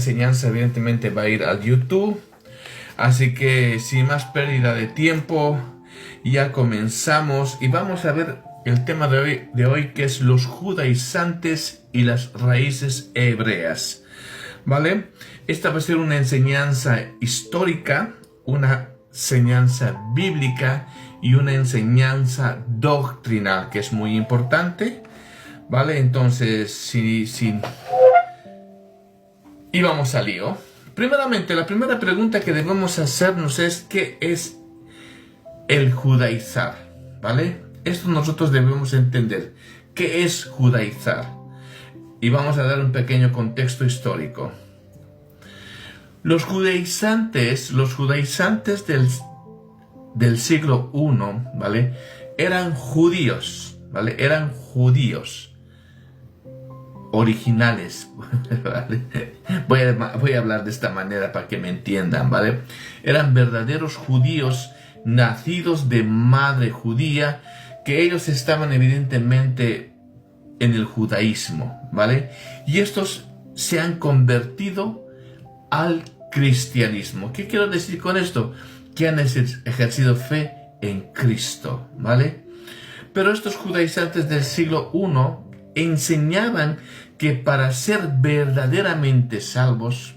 Enseñanza evidentemente va a ir al YouTube, así que sin más pérdida de tiempo ya comenzamos y vamos a ver el tema de hoy que es los judaizantes y las raíces hebreas, ¿vale? Esta va a ser una enseñanza histórica, una enseñanza bíblica y una enseñanza doctrinal que es muy importante, ¿vale? Entonces, y vamos al lío. Primeramente, la primera pregunta que debemos hacernos es ¿qué es el judaizar? ¿Vale? Esto nosotros debemos entender. ¿Qué es judaizar? Y vamos a dar un pequeño contexto histórico. Los judaizantes del siglo I, ¿vale? Eran judíos, ¿vale? Eran judíos originales, ¿vale? Voy a hablar de esta manera para que me entiendan, ¿vale? Eran verdaderos judíos nacidos de madre judía, que ellos estaban evidentemente en el judaísmo, ¿vale? Y estos se han convertido al cristianismo. ¿Qué quiero decir con esto? Que han ejercido fe en Cristo, ¿vale? Pero estos judaizantes del siglo I enseñaban que para ser verdaderamente salvos,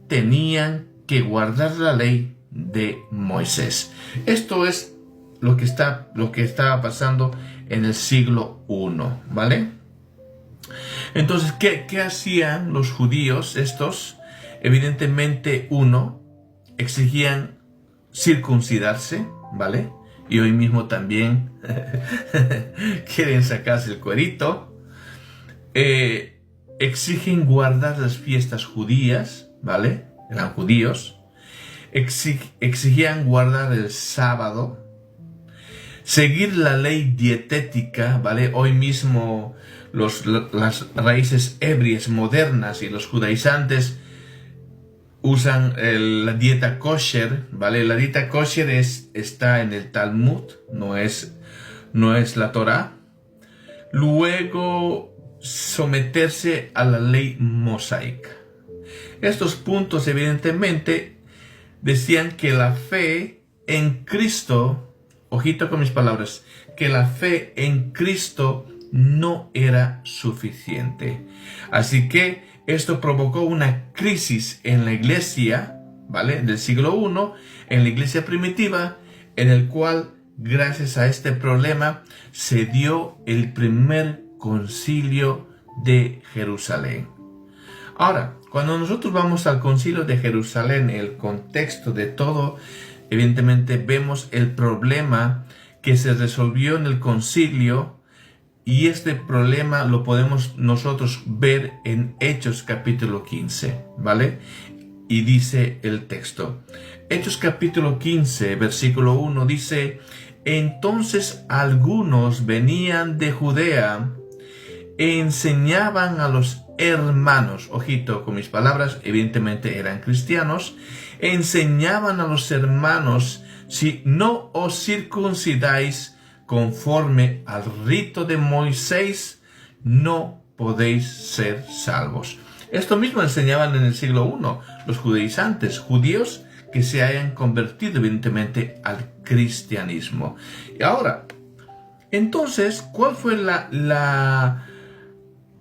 tenían que guardar la ley de Moisés. Esto es lo que estaba pasando en el siglo I, ¿vale? Entonces, ¿qué hacían los judíos estos? Evidentemente, exigían circuncidarse, ¿vale? Y hoy mismo también quieren sacarse el cuerito. Exigen guardar las fiestas judías, ¿vale? Eran judíos. Exigían guardar el sábado. Seguir la ley dietética, ¿vale? Hoy mismo las raíces hebreas modernas y los judaizantes usan la dieta kosher, ¿vale? La dieta kosher está en el Talmud, no es la Torá. Luego, someterse a la ley mosaica. Estos puntos, evidentemente, decían que la fe en Cristo, ojito con mis palabras, que la fe en Cristo no era suficiente. Así que esto provocó una crisis en la iglesia, ¿vale? Del siglo I, en la iglesia primitiva, en el cual, gracias a este problema, se dio el primer concilio de Jerusalén. Ahora, cuando nosotros vamos al concilio de Jerusalén, el contexto de todo, evidentemente vemos el problema que se resolvió en el concilio. Y este problema lo podemos nosotros ver en Hechos capítulo 15, ¿vale? Y dice el texto. Hechos capítulo 15, versículo 1 dice: entonces algunos venían de Judea e enseñaban a los hermanos, ojito con mis palabras, evidentemente eran cristianos, enseñaban a los hermanos: si no os circuncidáis conforme al rito de Moisés, no podéis ser salvos. Esto mismo enseñaban en el siglo I los judaizantes, judíos que se hayan convertido evidentemente al cristianismo. Y ahora, entonces, ¿cuál fue la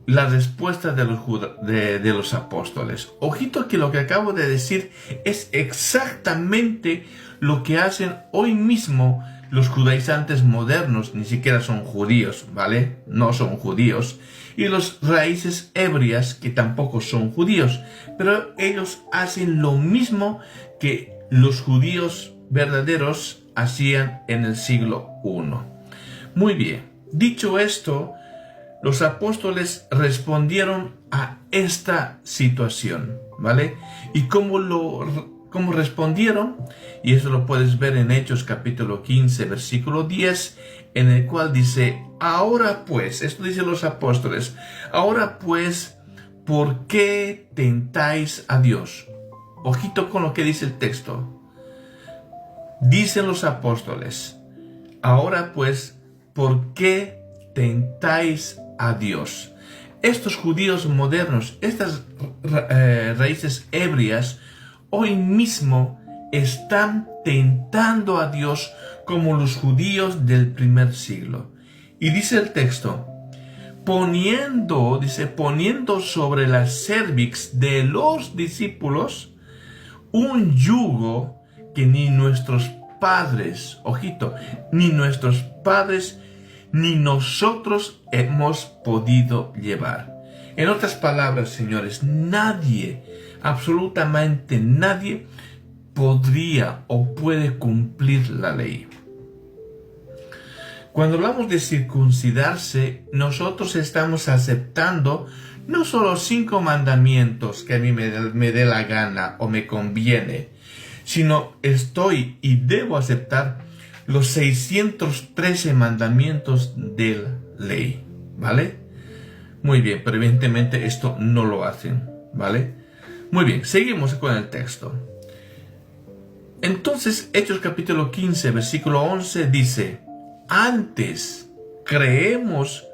respuesta de los apóstoles? Ojito que lo que acabo de decir es exactamente lo que hacen hoy mismo los judaizantes modernos. Ni siquiera son judíos, ¿vale? No son judíos. Y los raíces hebreas, que tampoco son judíos. Pero ellos hacen lo mismo que los judíos verdaderos hacían en el siglo I. Muy bien. Dicho esto, los apóstoles respondieron a esta situación, ¿vale? ¿Y cómo respondieron? Y eso lo puedes ver en Hechos capítulo 15, versículo 10, en el cual dice: ahora pues, esto dicen los apóstoles, ahora pues, ¿por qué tentáis a Dios? Ojito con lo que dice el texto. Dicen los apóstoles: ahora pues, ¿por qué tentáis a Dios? estos judíos modernos, estas raíces hebreas, hoy mismo están tentando a Dios como los judíos del primer siglo. Y dice el texto, poniendo sobre la cervix de los discípulos un yugo que ni nuestros padres, ojito, ni nuestros padres ni nosotros hemos podido llevar. En otras palabras, señores, nadie, absolutamente nadie, podría o puede cumplir la ley. Cuando hablamos de circuncidarse, nosotros estamos aceptando no solo 5 mandamientos que a mí me dé la gana o me conviene, sino estoy y debo aceptar los 613 mandamientos de la ley, ¿vale? Muy bien, pero evidentemente esto no lo hacen, ¿vale? Muy bien, seguimos con el texto. Entonces, Hechos capítulo 15, versículo 11 dice, antes creemos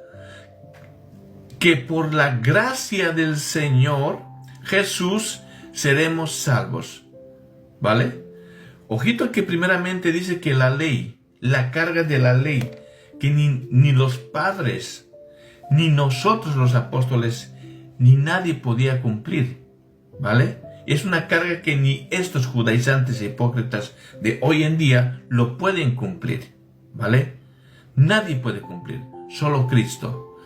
que por la gracia del Señor Jesús seremos salvos, ¿vale? Ojito que primeramente dice que la ley, la carga de la ley, que ni los padres, ni nosotros los apóstoles, ni nadie podía cumplir, ¿vale? Es una carga que ni estos judaizantes e hipócritas de hoy en día lo pueden cumplir, ¿vale? Nadie puede cumplir, solo Cristo.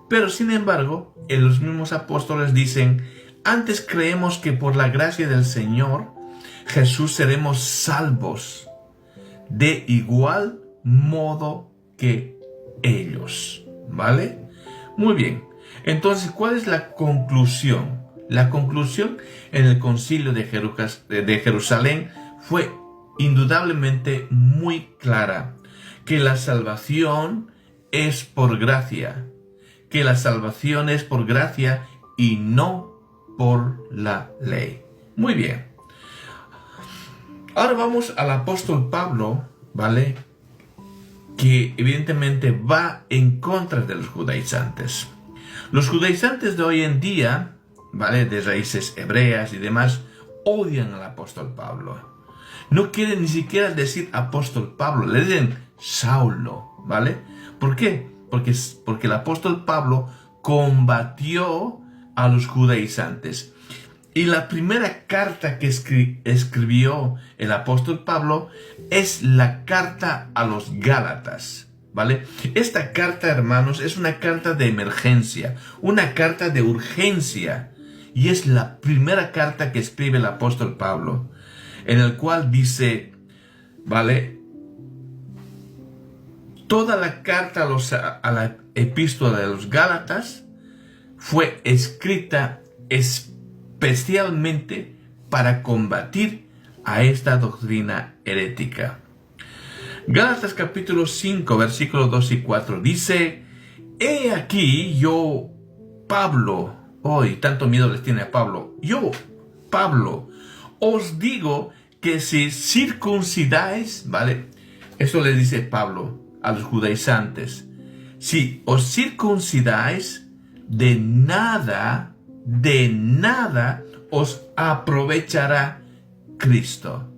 Pero sin embargo, los mismos apóstoles dicen, antes creemos que por la gracia del Señor Jesús seremos salvos de igual modo que ellos, ¿vale? Muy bien, entonces, ¿cuál es la conclusión? La conclusión en el concilio de Jerusalén fue indudablemente muy clara, que la salvación es por gracia, que la salvación es por gracia y no por la ley. Muy bien. Ahora vamos al apóstol Pablo, ¿vale? Que evidentemente va en contra de los judaizantes. Los judaizantes de hoy en día, ¿vale? De raíces hebreas y demás, odian al apóstol Pablo. No quieren ni siquiera decir apóstol Pablo, le dicen Saulo, ¿vale? ¿Por qué? Porque el apóstol Pablo combatió a los judaizantes. Y la primera carta que escribió el apóstol Pablo es la carta a los Gálatas, ¿vale? Esta carta, hermanos, es una carta de emergencia, una carta de urgencia. Y es la primera carta que escribe el apóstol Pablo, en el cual dice, ¿vale? Toda la carta a la epístola de los Gálatas fue escrita especialmente para combatir a esta doctrina herética. Gálatas capítulo 5, versículos 2 y 4 dice, he aquí yo, Pablo, hoy tanto miedo les tiene a Pablo, yo, Pablo, os digo que si circuncidáis, ¿vale? Esto le dice Pablo a los judaizantes, si os circuncidáis, de nada os aprovechará Cristo.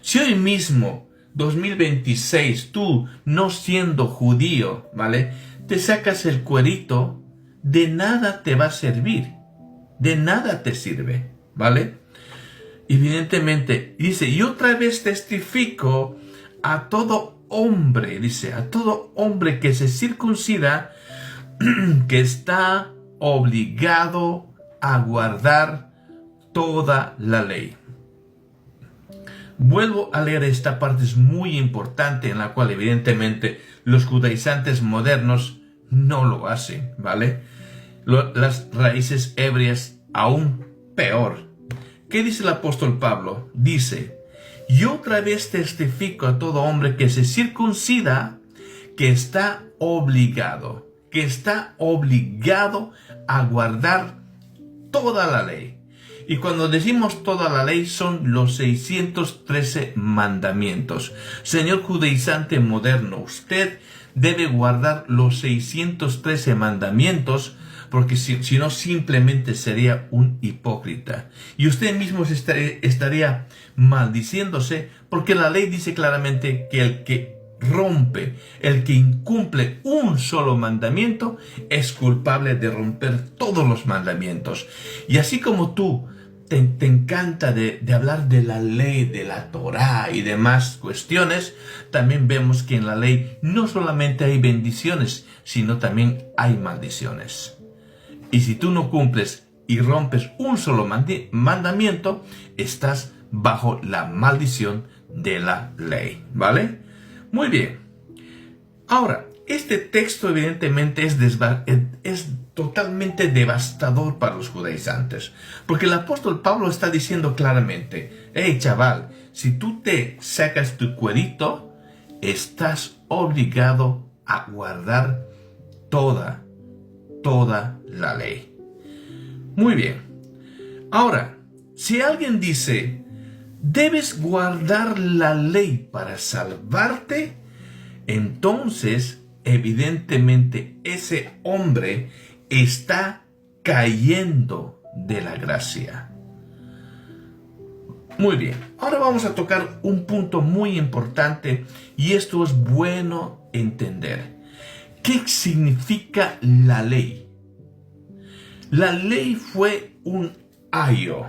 Si hoy mismo, 2026, tú, no siendo judío, ¿vale? Te sacas el cuerito, de nada te va a servir. De nada te sirve, ¿vale? Evidentemente, dice, y otra vez testifico a todo hombre, dice, a todo hombre que se circuncida, que está obligado a guardar toda la ley. Vuelvo a leer esta parte, es muy importante, en la cual evidentemente los judaizantes modernos no lo hacen, ¿vale? Las raíces hebreas aún peor. ¿Qué dice el apóstol Pablo? Dice, y otra vez testifico a todo hombre que se circuncida, que está obligado a guardar toda la ley. Y cuando decimos toda la ley, son los 613 mandamientos. Señor judaizante moderno, usted debe guardar los 613 mandamientos porque si no simplemente sería un hipócrita. Y usted mismo estaría maldiciéndose, porque la ley dice claramente que el que rompe, el que incumple un solo mandamiento, es culpable de romper todos los mandamientos. Y así como tú te encanta de hablar de la ley, de la Torá y demás cuestiones, también vemos que en la ley no solamente hay bendiciones, sino también hay maldiciones. Y si tú no cumples y rompes un solo mandamiento, estás bajo la maldición de la ley, ¿vale? Muy bien. Ahora, este texto evidentemente es totalmente devastador para los judaizantes, porque el apóstol Pablo está diciendo claramente: hey chaval, si tú te sacas tu cuerito, estás obligado a guardar toda la ley. Muy bien. Ahora, si alguien dice: debes guardar la ley para salvarte, entonces evidentemente ese hombre está cayendo de la gracia. Muy bien, ahora vamos a tocar un punto muy importante, y esto es bueno entender. ¿Qué significa la ley? La ley fue un ayo,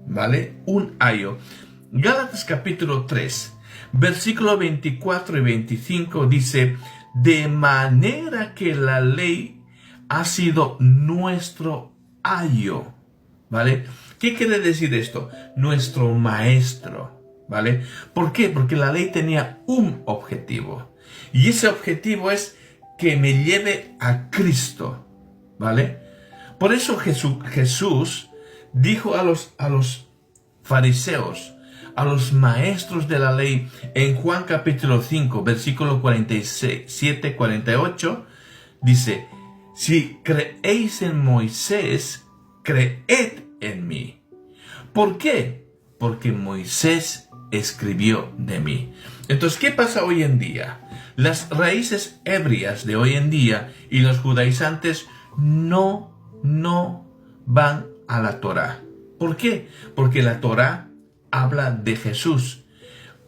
¿vale? Un ayo. Gálatas capítulo 3, versículo 24 y 25 dice: de manera que la ley ha sido nuestro ayo, ¿vale? ¿Qué quiere decir esto? Nuestro maestro, ¿vale? ¿Por qué? Porque la ley tenía un objetivo, y ese objetivo es que me lleve a Cristo, ¿vale? Por eso Jesús dijo a los fariseos, a los maestros de la ley, en Juan capítulo 5, versículo 47-48, dice: si creéis en Moisés, creed en mí. ¿Por qué? Porque Moisés escribió de mí. Entonces, ¿qué pasa hoy en día? Las raíces hebreas de hoy en día y los judaizantes no van a la Torá. ¿Por qué? Porque la Torá habla de Jesús.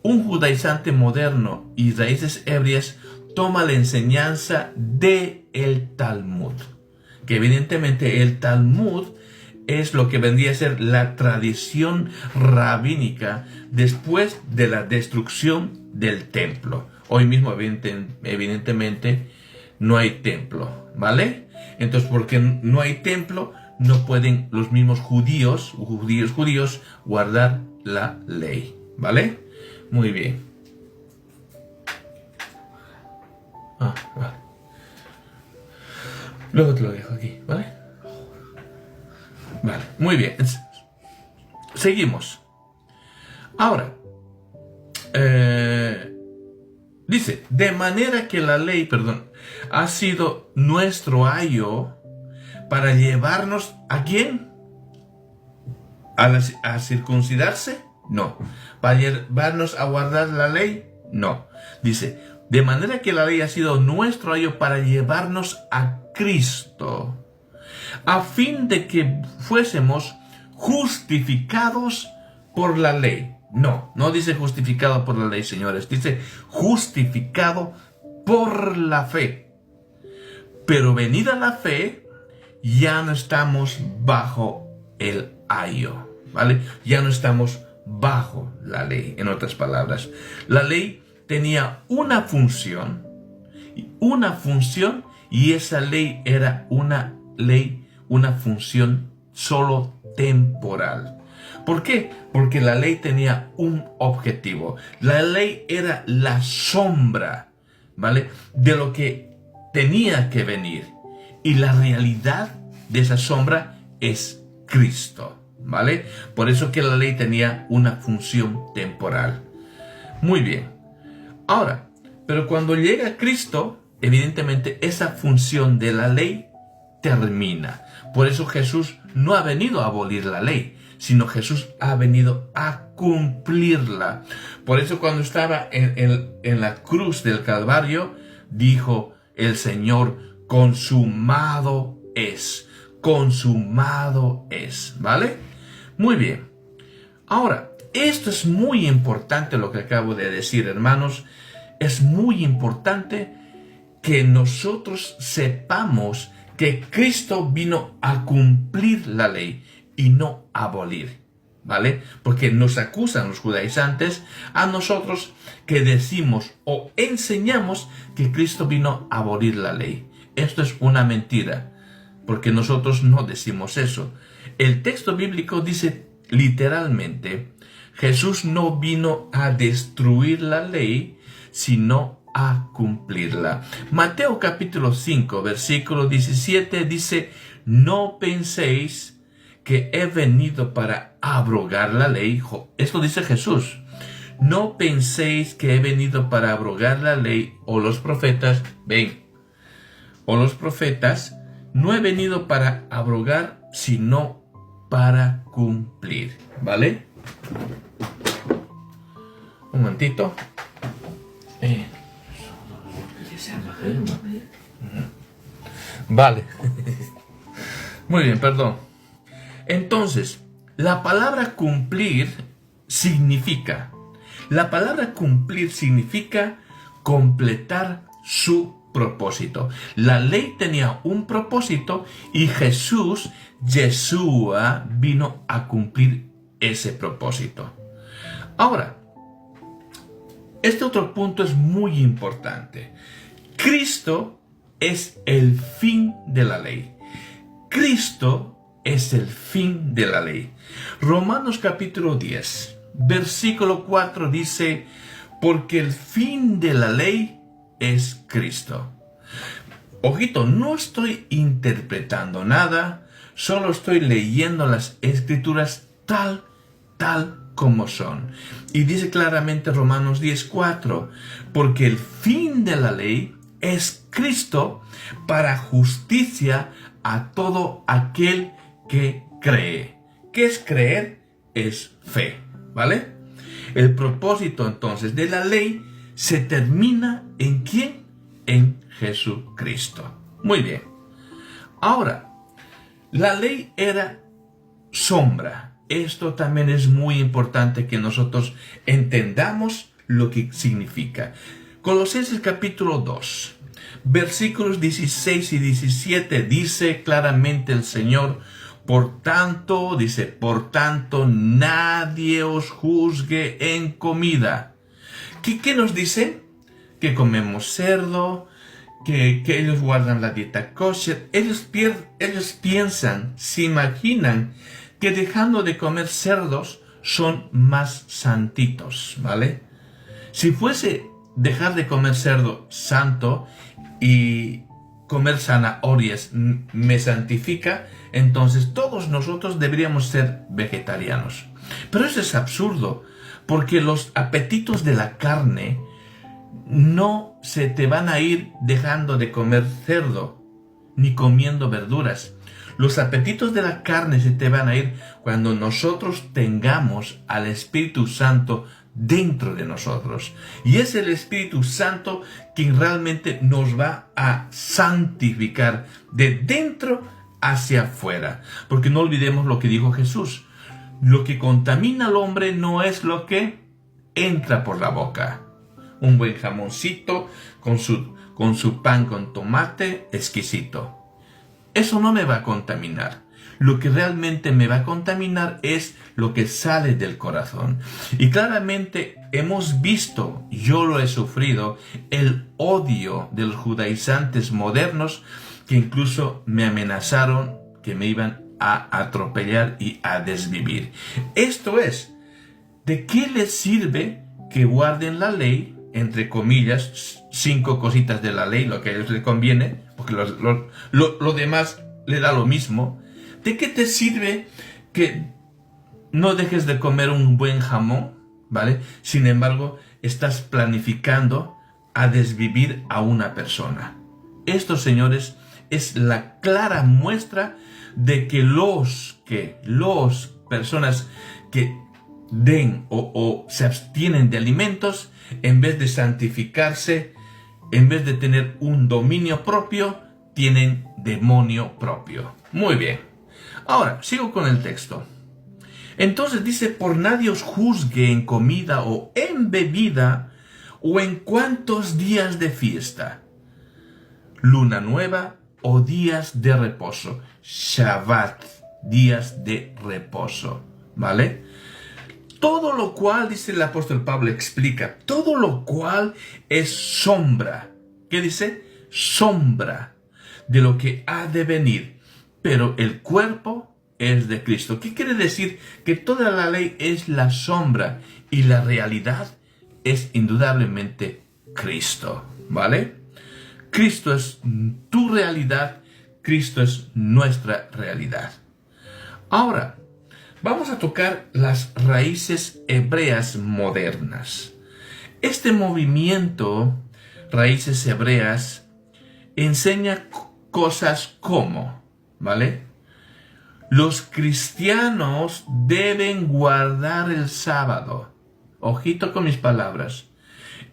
Un judaizante moderno y raíces hebreas toma la enseñanza de el Talmud, que evidentemente el Talmud es lo que vendría a ser la tradición rabínica después de la destrucción del templo. Hoy mismo evidentemente no hay templo, ¿vale? Entonces, porque no hay templo, no pueden los mismos judíos guardar la ley, ¿vale? Muy bien. Vale. Luego te lo dejo aquí, ¿vale? Vale, muy bien. Seguimos. Ahora, dice: de manera que la ley, ha sido nuestro ayo para llevarnos ¿a quién? ¿A circuncidarse? No. ¿Para llevarnos a guardar la ley? No. Dice: de manera que la ley ha sido nuestro ayo para llevarnos a Cristo, a fin de que fuésemos justificados por la ley. No dice justificado por la ley, señores. Dice justificado por la fe. Pero venida la fe, ya no estamos bajo el ayo, ¿vale? Ya no estamos bajo la ley. En otras palabras, la ley tenía una función, y esa ley era una función solo temporal. ¿Por qué? Porque la ley tenía un objetivo. La ley era la sombra, ¿vale?, de lo que tenía que venir. Y la realidad de esa sombra es Cristo, ¿vale? Por eso que la ley tenía una función temporal. Muy bien. Ahora, pero cuando llega Cristo, evidentemente esa función de la ley termina. Por eso Jesús no ha venido a abolir la ley, sino Jesús ha venido a cumplirla. Por eso cuando estaba en la cruz del Calvario, dijo el Señor: consumado es. consumado es, ¿vale? Muy bien. Ahora, esto es muy importante lo que acabo de decir, hermanos. Es muy importante que nosotros sepamos que Cristo vino a cumplir la ley y no a abolir, ¿vale? Porque nos acusan los judaizantes a nosotros que decimos o enseñamos que Cristo vino a abolir la ley. Esto es una mentira, porque nosotros no decimos eso. El texto bíblico dice literalmente, Jesús no vino a destruir la ley, sino a cumplirla. Mateo capítulo 5, versículo 17 dice, no penséis que he venido para abrogar la ley. Esto dice Jesús. No penséis que he venido para abrogar la ley o los profetas. O los profetas. No he venido para abrogar, sino para cumplir. ¿Vale? Un momentito. Vale. Muy bien, perdón. Entonces, la palabra cumplir significa completar su propósito. La ley tenía un propósito y Jesús, Yeshua, vino a cumplir ese propósito. Ahora, este otro punto es muy importante. Cristo es el fin de la ley. Cristo es el fin de la ley. Romanos capítulo 10, versículo 4 dice, porque el fin de la ley es Cristo. Ojito, no estoy interpretando nada, solo estoy leyendo las escrituras tal como son. Y dice claramente Romanos 10:4, porque el fin de la ley es Cristo para justicia a todo aquel que cree. ¿Qué es creer? Es fe, ¿vale? El propósito entonces de la ley se termina ¿en quién? En Jesucristo. Muy bien. Ahora, la ley era sombra. Esto también es muy importante que nosotros entendamos lo que significa. Colosenses capítulo 2, versículos 16 y 17 dice claramente el Señor, por tanto, nadie os juzgue en comida. ¿Qué nos dice? Que comemos cerdo, que ellos guardan la dieta kosher. Ellos piensan, se imaginan que dejando de comer cerdos son más santitos, ¿vale? Si fuese dejar de comer cerdo santo y comer zanahorias me santifica, entonces todos nosotros deberíamos ser vegetarianos. Pero eso es absurdo, porque los apetitos de la carne no se te van a ir dejando de comer cerdo, ni comiendo verduras. Los apetitos de la carne se te van a ir cuando nosotros tengamos al Espíritu Santo dentro de nosotros. Y es el Espíritu Santo quien realmente nos va a santificar de dentro hacia afuera. Porque no olvidemos lo que dijo Jesús. Lo que contamina al hombre no es lo que entra por la boca. Un buen jamoncito con su pan con tomate exquisito. Eso no me va a contaminar. Lo que realmente me va a contaminar es lo que sale del corazón. Y claramente hemos visto, yo lo he sufrido, el odio de los judaizantes modernos que incluso me amenazaron que me iban a atropellar y a desvivir. Esto es, ¿de qué les sirve que guarden la ley, entre comillas, 5 cositas de la ley, lo que a ellos les conviene, porque lo demás le da lo mismo? ¿De qué te sirve que no dejes de comer un buen jamón, ¿vale? Sin embargo, estás planificando a desvivir a una persona. Esto, señores, es la clara muestra de que los personas que den o se abstienen de alimentos, en vez de santificarse, en vez de tener un dominio propio, tienen demonio propio. Muy bien. Ahora, sigo con el texto. Entonces dice, por nadie os juzgue en comida o en bebida o en cuantos días de fiesta, luna nueva o días de reposo. Shabbat, días de reposo. ¿Vale? Todo lo cual, dice el apóstol Pablo, explica, todo lo cual es sombra. ¿Qué dice? Sombra de lo que ha de venir. Pero el cuerpo es de Cristo. ¿Qué quiere decir? Que toda la ley es la sombra y la realidad es indudablemente Cristo. ¿Vale? Cristo es tu realidad, Cristo es nuestra realidad. Ahora, vamos a tocar las raíces hebreas modernas. Este movimiento, raíces hebreas, enseña cosas como, ¿vale? Los cristianos deben guardar el sábado. Ojito con mis palabras.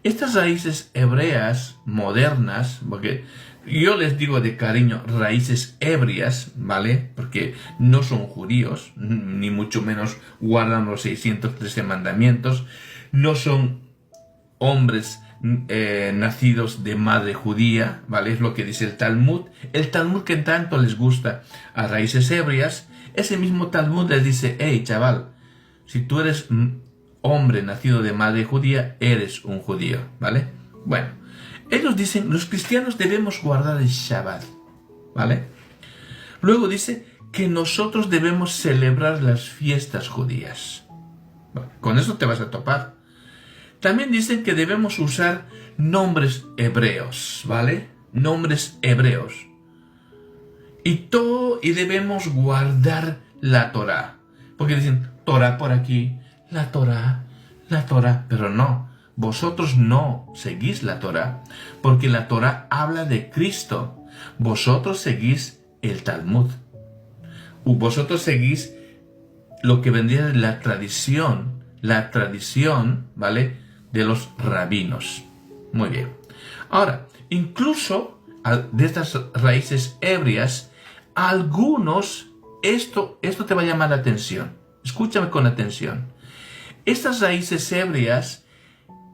Estas raíces hebreas modernas, porque yo les digo de cariño raíces ebrias, ¿vale? Porque no son judíos, ni mucho menos guardan los 613 mandamientos, no son hombres nacidos de madre judía, ¿vale? Es lo que dice el Talmud. El Talmud que tanto les gusta a raíces ebrias, ese mismo Talmud les dice, hey chaval, si tú eres hombre nacido de madre judía, eres un judío, ¿vale? Bueno, ellos dicen, los cristianos debemos guardar el Shabbat, ¿vale? Luego dice que nosotros debemos celebrar las fiestas judías. Bueno, con eso te vas a topar. También dicen que debemos usar nombres hebreos, ¿vale? Nombres hebreos. Y debemos guardar la Torá. Porque dicen, Torá por aquí, la Torá, pero no. Vosotros no seguís la Torá, porque la Torá habla de Cristo. Vosotros seguís el Talmud. Vosotros seguís lo que vendría de la tradición, ¿vale? De los rabinos. Muy bien. Ahora, incluso de estas raíces ebrias, algunos, esto te va a llamar la atención. Escúchame con atención. Estas raíces ebrias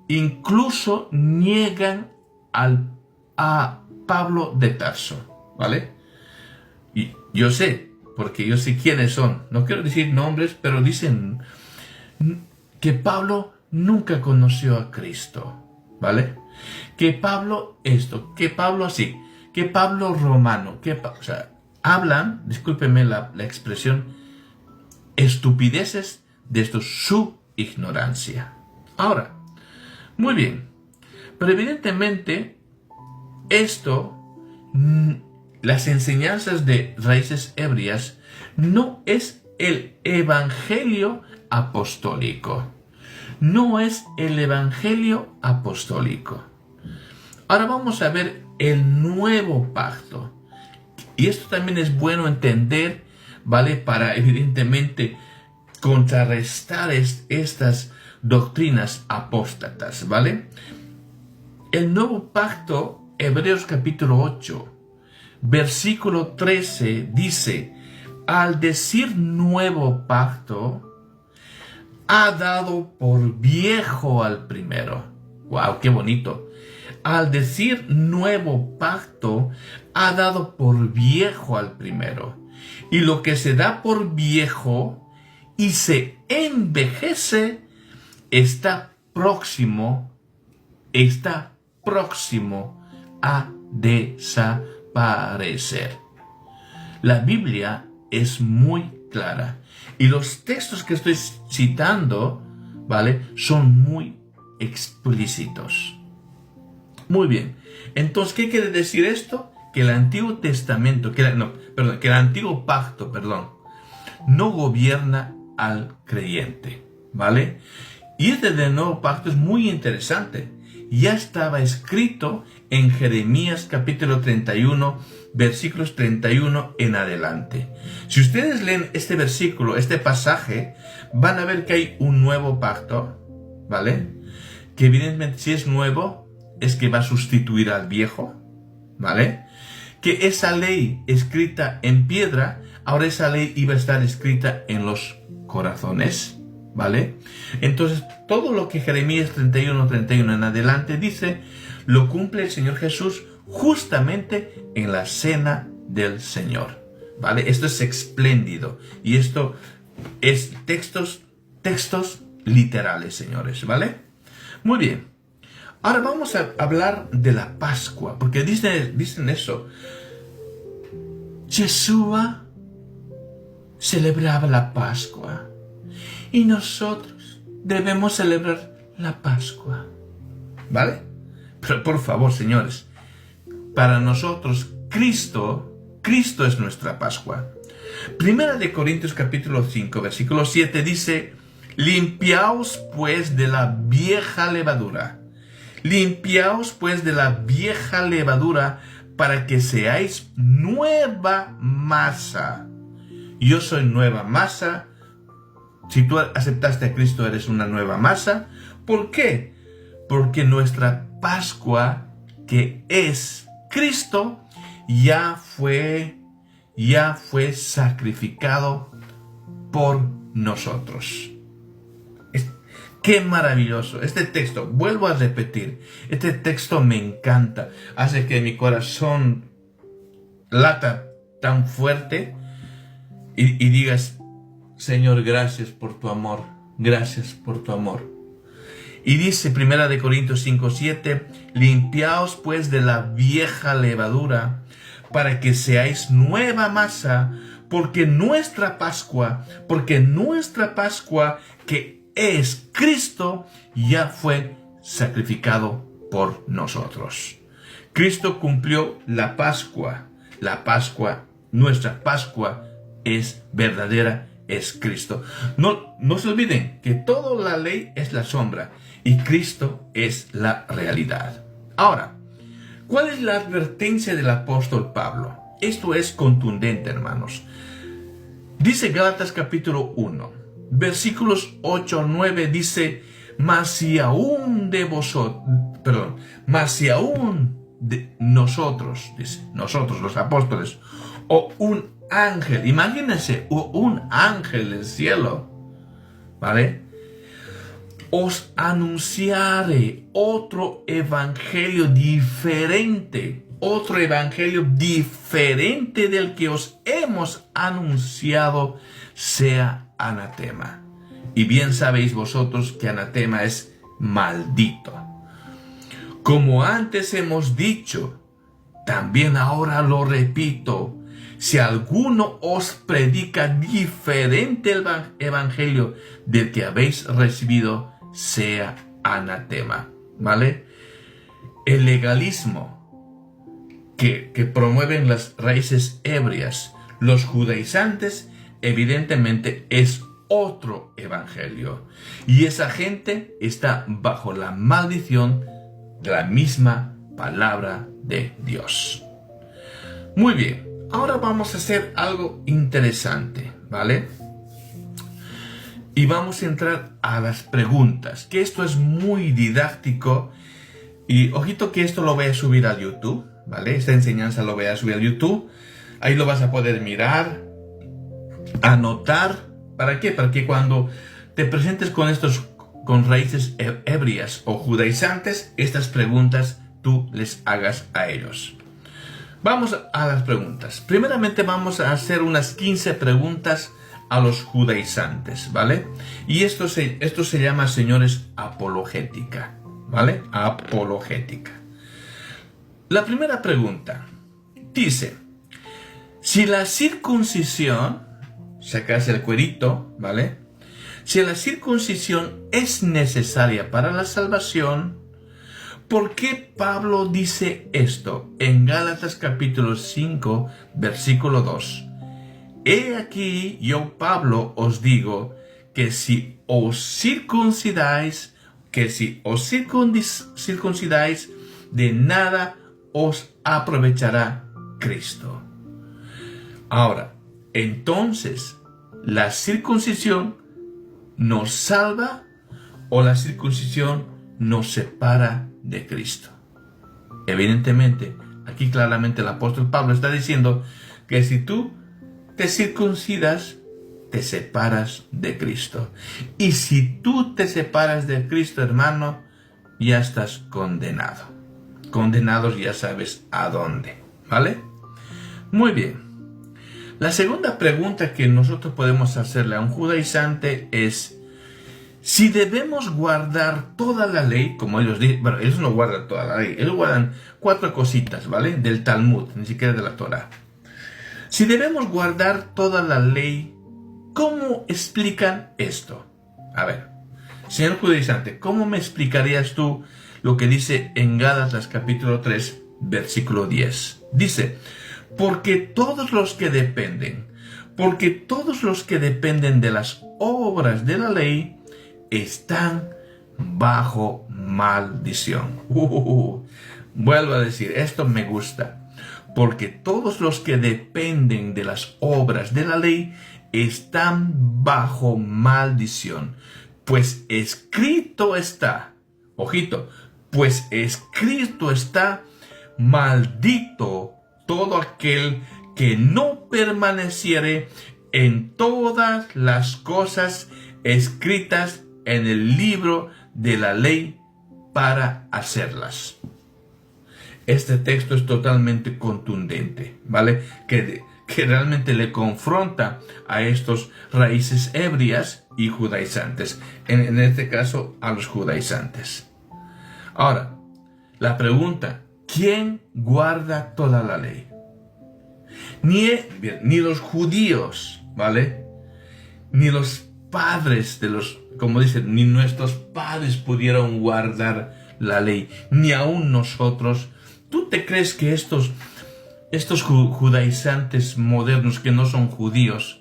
incluso niegan a Pablo de Tarso, ¿vale? Y yo sé, porque yo sé quiénes son. No quiero decir nombres, pero dicen que Pablo nunca conoció a Cristo, ¿vale? Que Pablo esto, que Pablo así, que Pablo romano, o sea, hablan, discúlpenme la expresión, estupideces de su ignorancia. Ahora, muy bien, pero evidentemente las enseñanzas de raíces ebrias no es el evangelio apostólico. No es el evangelio apostólico. Ahora vamos a ver el nuevo pacto. Y esto también es bueno entender, ¿vale? Para evidentemente contrarrestar estas doctrinas apóstatas, ¿vale? El nuevo pacto, Hebreos capítulo 8, versículo 13, dice, al decir nuevo pacto, ha dado por viejo al primero. ¡Wow! ¡Qué bonito! Al decir nuevo pacto, ha dado por viejo al primero. Y lo que se da por viejo y se envejece, está próximo a desaparecer. La Biblia es muy clara. Y los textos que estoy citando, ¿vale? Son muy explícitos. Muy bien. Entonces, ¿qué quiere decir esto? Que el Antiguo Testamento, que el Antiguo Pacto, no gobierna al creyente, ¿vale? Y este del Nuevo Pacto es muy interesante. Ya estaba escrito en Jeremías capítulo 31, versículos 31 en adelante. Si ustedes leen este versículo, este pasaje, van a ver que hay un nuevo pacto, ¿vale? Que evidentemente si es nuevo, es que va a sustituir al viejo, ¿vale? que esa ley escrita en piedra, ahora esa ley iba a estar escrita en los corazones, ¿vale? Entonces, todo lo que Jeremías 31 en adelante dice, lo cumple el Señor Jesús justamente en la cena del Señor, ¿vale? Esto es espléndido y esto es textos literales, señores, ¿vale? Muy bien. Ahora vamos a hablar de la Pascua, porque dicen eso. Yeshua celebraba la Pascua y nosotros debemos celebrar la Pascua, ¿vale? Pero por favor, señores, para nosotros Cristo es nuestra Pascua. Primera de Corintios capítulo 5, versículo 7 dice, limpiaos pues de la vieja levadura. Limpiaos pues de la vieja levadura para que seáis nueva masa. Yo soy nueva masa. Si tú aceptaste a Cristo, eres una nueva masa. ¿Por qué? Porque nuestra Pascua, que es Cristo, ya fue sacrificado por nosotros. Qué maravilloso. Este texto, vuelvo a repetir, este texto me encanta. Hace que mi corazón lata tan fuerte y digas, Señor, gracias por tu amor. Gracias por tu amor. Y dice 1 de Corintios 5:7, limpiaos pues de la vieja levadura para que seáis nueva masa, porque nuestra Pascua que es Cristo, ya fue sacrificado por nosotros. Cristo cumplió la Pascua. Nuestra Pascua es verdadera, es Cristo. No se olviden que toda la ley es la sombra y Cristo es la realidad. Ahora, ¿cuál es la advertencia del apóstol Pablo? Esto es contundente, hermanos. Dice Gálatas capítulo 1, versículos 8 al 9, dice, mas si aún de nosotros, dice, nosotros los apóstoles, o un ángel, imagínense, un ángel del cielo, ¿vale? Os anunciaré otro evangelio diferente del que os hemos anunciado, sea anatema. Y bien sabéis vosotros que anatema es maldito. Como antes hemos dicho, también ahora lo repito, si alguno os predica diferente el evangelio del que habéis recibido, sea anatema, ¿vale? El legalismo que promueven las raíces ebrias, los judaizantes, evidentemente es otro evangelio. Y esa gente está bajo la maldición de la misma palabra de Dios. Muy bien, ahora vamos a hacer algo interesante, ¿vale? Y vamos a entrar a las preguntas, que esto es muy didáctico. Y ojito que esto lo voy a subir a YouTube, ¿vale? Esta enseñanza lo voy a subir a YouTube. Ahí lo vas a poder mirar, anotar. ¿Para qué? Para que cuando te presentes con raíces ebrias o judaizantes, estas preguntas tú les hagas a ellos. Vamos a las preguntas. Primeramente vamos a hacer unas 15 preguntas a los judaizantes, ¿vale? Y esto se llama, señores, apologética, ¿vale? Apologética. La primera pregunta dice, si la circuncisión, sacarse el cuerito, ¿vale? Si la circuncisión es necesaria para la salvación, ¿por qué Pablo dice esto en Gálatas capítulo 5, versículo 2? He aquí yo, Pablo, os digo que si os circuncidáis, de nada os aprovechará Cristo. Ahora, entonces, ¿la circuncisión nos salva o la circuncisión nos separa de Cristo? Evidentemente, aquí claramente el apóstol Pablo está diciendo que si tú te circuncidas, te separas de Cristo. Y si tú te separas de Cristo, hermano, ya estás condenado. Condenados ya sabes a dónde, ¿vale? Muy bien. La segunda pregunta que nosotros podemos hacerle a un judaizante es si debemos guardar toda la ley, como ellos dicen. Bueno, ellos no guardan toda la ley, ellos guardan 4 cositas, ¿vale? Del Talmud, ni siquiera de la Torah. Si debemos guardar toda la ley, ¿cómo explican esto? A ver, señor judaizante, ¿cómo me explicarías tú lo que dice en Gálatas capítulo 3, versículo 10? Dice, porque todos los que dependen de las obras de la ley están bajo maldición. Vuelvo a decir, esto me gusta. Porque todos los que dependen de las obras de la ley están bajo maldición. Pues escrito está, ojito, pues escrito está, maldito todo aquel que no permaneciere en todas las cosas escritas en el libro de la ley para hacerlas. Este texto es totalmente contundente, ¿vale? Que realmente le confronta a estos raíces ebrias y judaizantes. En este caso, a los judaizantes. Ahora, la pregunta, ¿quién guarda toda la ley? Ni los judíos, ¿vale? Ni los padres como dicen, ni nuestros padres pudieron guardar la ley, ni aún nosotros. ¿Tú te crees que estos judaizantes modernos que no son judíos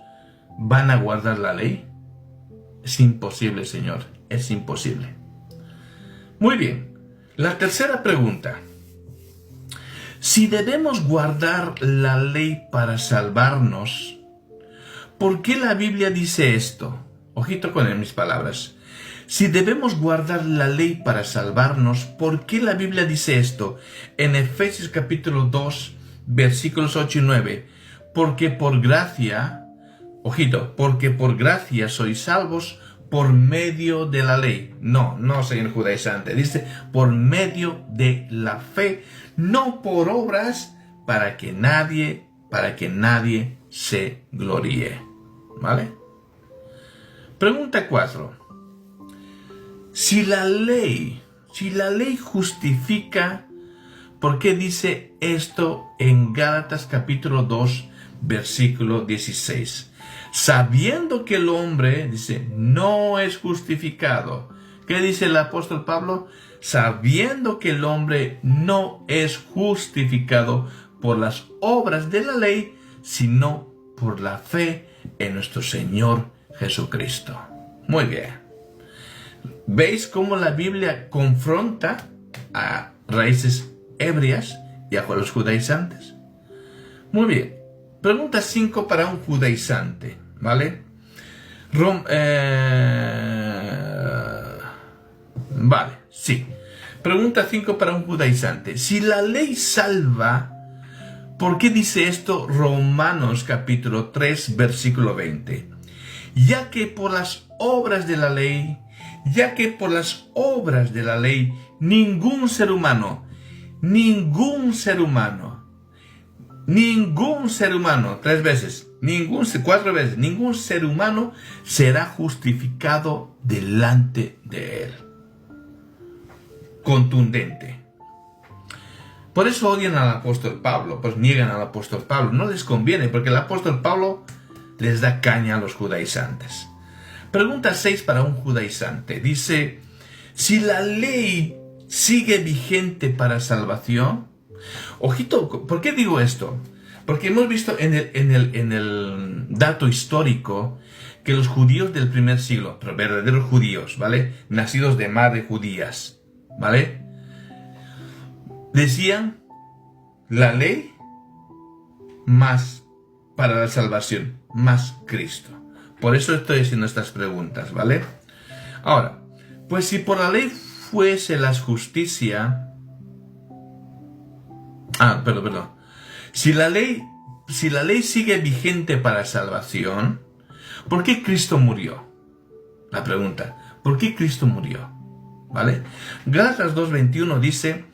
van a guardar la ley? Es imposible, Señor, es imposible. Muy bien, la tercera pregunta. Si debemos guardar la ley para salvarnos, ¿por qué la Biblia dice esto? Ojito con mis palabras. Si debemos guardar la ley para salvarnos, ¿por qué la Biblia dice esto? En Efesios capítulo 2, versículos 8 y 9. Porque por gracia, ojito, porque por gracia sois salvos por medio de la ley. No, señor judaizante. Dice, por medio de la fe, no por obras, para que nadie se gloríe. ¿Vale? Pregunta 4. Si la ley justifica, ¿por qué dice esto en Gálatas capítulo 2, versículo 16? Sabiendo que el hombre, dice, no es justificado. ¿Qué dice el apóstol Pablo? Sabiendo que el hombre no es justificado por las obras de la ley, sino por la fe en nuestro Señor Jesucristo. Muy bien. ¿Veis cómo la Biblia confronta a raíces ebrias y a los judaizantes? Muy bien. Pregunta 5 para un judaizante, ¿vale? Vale, sí. Pregunta 5 para un judaizante. Si la ley salva, ¿por qué dice esto Romanos capítulo 3, versículo 20? Ya que por las obras de la ley, ningún ser humano, 3 veces, 4 veces, ningún ser humano será justificado delante de él. Contundente. Por eso odian al apóstol Pablo, pues niegan al apóstol Pablo. No les conviene, porque el apóstol Pablo les da caña a los judaizantes. Pregunta 6 para un judaizante. Dice, si la ley sigue vigente para salvación. Ojito, ¿por qué digo esto? Porque hemos visto en el dato histórico que los judíos del primer siglo, pero verdaderos judíos, ¿vale? Nacidos de madre judías, ¿vale? Decían la ley más para la salvación, más Cristo. Por eso estoy haciendo estas preguntas, ¿vale? Ahora, pues si por la ley fuese la justicia, Perdón. Si la ley sigue vigente para salvación, ¿por qué Cristo murió? La pregunta, ¿por qué Cristo murió? ¿Vale? Gálatas 2:21 dice,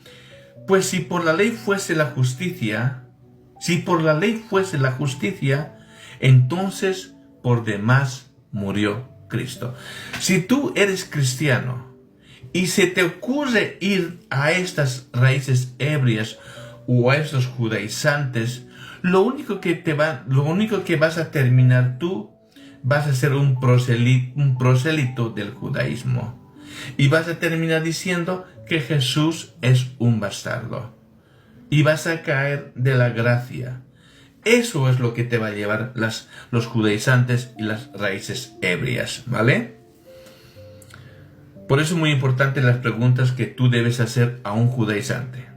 pues si por la ley fuese la justicia, entonces por demás murió Cristo. Si tú eres cristiano y se te ocurre ir a estas raíces ebrias o a estos judaizantes, lo único que vas a terminar tú, vas a ser un prosélito del judaísmo. Y vas a terminar diciendo que Jesús es un bastardo. Y vas a caer de la gracia. Eso es lo que te va a llevar los judaizantes y las raíces ebrias, ¿vale? Por eso es muy importante las preguntas que tú debes hacer a un judaizante.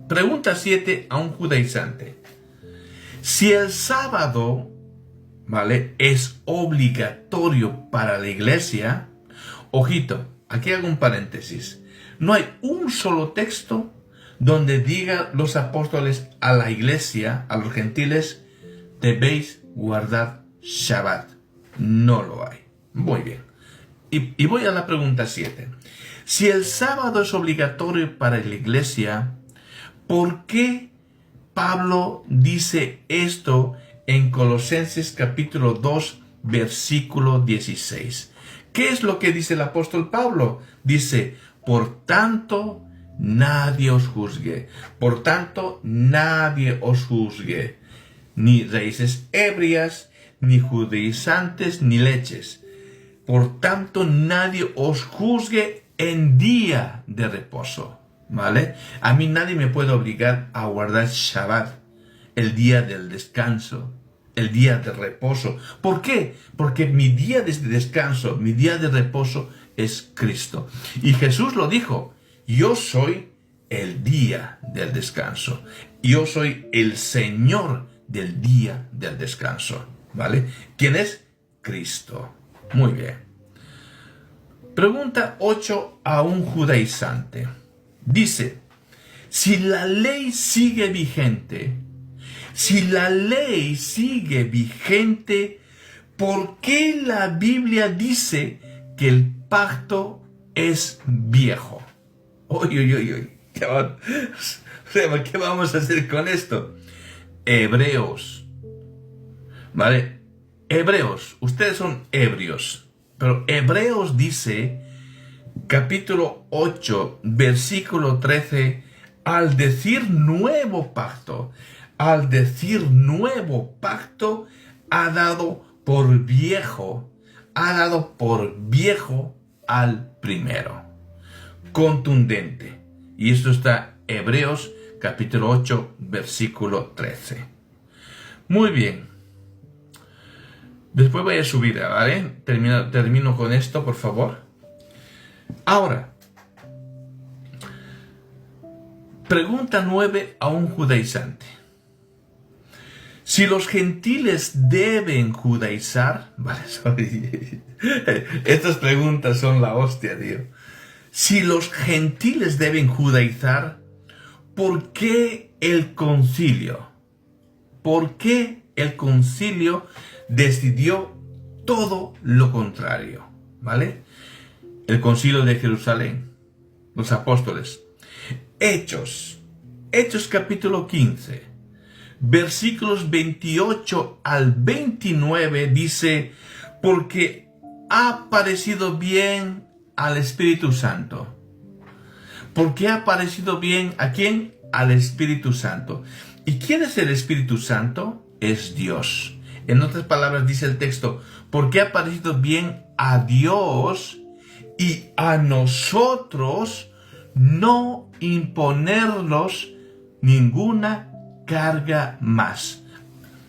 Pregunta 7 a un judaizante. Si el sábado, ¿vale?, es obligatorio para la iglesia, ojito, aquí hago un paréntesis. No hay un solo texto donde diga los apóstoles a la iglesia, a los gentiles, debéis guardar Shabbat. No lo hay. Muy bien. Y voy a la pregunta 7. Si el sábado es obligatorio para la iglesia, ¿por qué Pablo dice esto en Colosenses capítulo 2, versículo 16? ¿Qué es lo que dice el apóstol Pablo? Dice, por tanto, nadie os juzgue. Por tanto, nadie os juzgue. Ni raíces ebrias, ni judaizantes, ni leches. Por tanto, nadie os juzgue en día de reposo. ¿Vale? A mí nadie me puede obligar a guardar Shabbat, el día del descanso, el día de reposo. ¿Por qué? Porque mi día de descanso, mi día de reposo es Cristo. Y Jesús lo dijo, yo soy el día del descanso. Yo soy el Señor del día del descanso. ¿Vale? ¿Quién es? Cristo. Muy bien. Pregunta 8 a un judaizante. Dice, si la ley sigue vigente, ¿por qué la Biblia dice que el pacto es viejo? Uy. ¿Qué vamos a hacer con esto? Hebreos. ¿Vale? Hebreos. Ustedes son ebrios. Pero Hebreos dice, capítulo 8, versículo 13, al decir nuevo pacto, ha dado por viejo al primero. Contundente. Y esto está Hebreos capítulo 8, versículo 13. Muy bien. Después voy a subir, ¿vale? Termino con esto, por favor. Ahora, pregunta 9 a un judaizante. Si los gentiles deben judaizar, vale, estas preguntas son la hostia, tío. Si los gentiles deben judaizar, ¿por qué el concilio? ¿Por qué el concilio decidió todo lo contrario? ¿Vale? El concilio de Jerusalén, los apóstoles. Hechos capítulo 15, versículos 28 al 29 dice, porque ha parecido bien al Espíritu Santo. ¿Por qué ha parecido bien a quién? Al Espíritu Santo. ¿Y quién es el Espíritu Santo? Es Dios. En otras palabras dice el texto, porque ha parecido bien a Dios y a nosotros no imponernos ninguna carga más.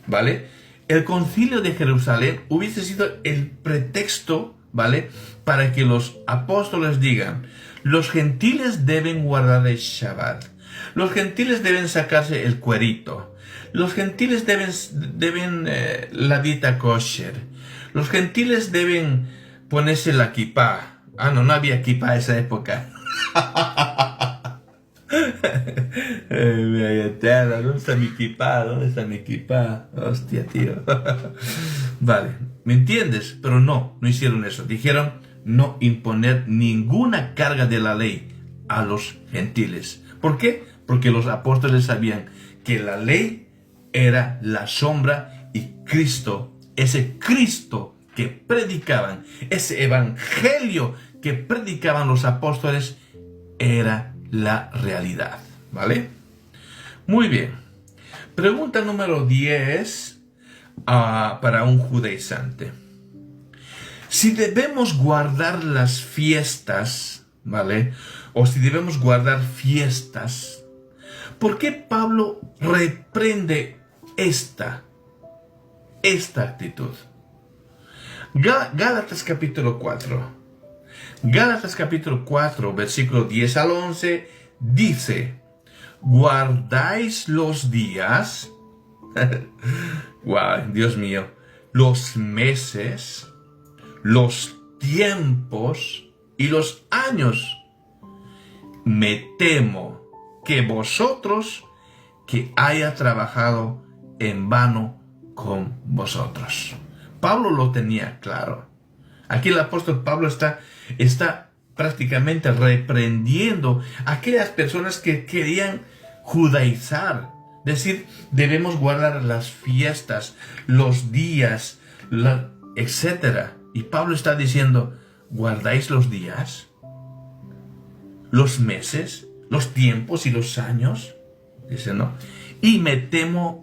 ¿Vale? El concilio de Jerusalén hubiese sido el pretexto, ¿vale?, para que los apóstoles digan, los gentiles deben guardar el Shabbat, los gentiles deben sacarse el cuerito, los gentiles deben la dieta kosher, los gentiles deben ponerse la kipá. No había kipá en esa época. ¿Dónde está mi equipa? ¿Dónde está mi equipa? Hostia, tío. Vale, ¿me entiendes? Pero no hicieron eso. Dijeron no imponer ninguna carga de la ley a los gentiles. ¿Por qué? Porque los apóstoles sabían que la ley era la sombra y Cristo, ese Cristo que predicaban, ese evangelio que predicaban los apóstoles, era la realidad. ¿Vale? Muy bien. Pregunta número 10 para un judaizante. Si debemos guardar las fiestas, ¿vale? O si debemos guardar fiestas, ¿por qué Pablo reprende esta actitud? Gálatas capítulo 4. Gálatas capítulo 4, versículo 10 al 11, dice: guardáis los días, wow, Dios mío, los meses, los tiempos y los años. Me temo que vosotros, que haya trabajado en vano con vosotros. Pablo lo tenía claro. Aquí el apóstol Pablo está prácticamente reprendiendo a aquellas personas que querían judaizar. Decir, debemos guardar las fiestas, los días, etc. Y Pablo está diciendo, ¿guardáis los días? ¿Los meses? ¿Los tiempos y los años? Dice, no. Y me temo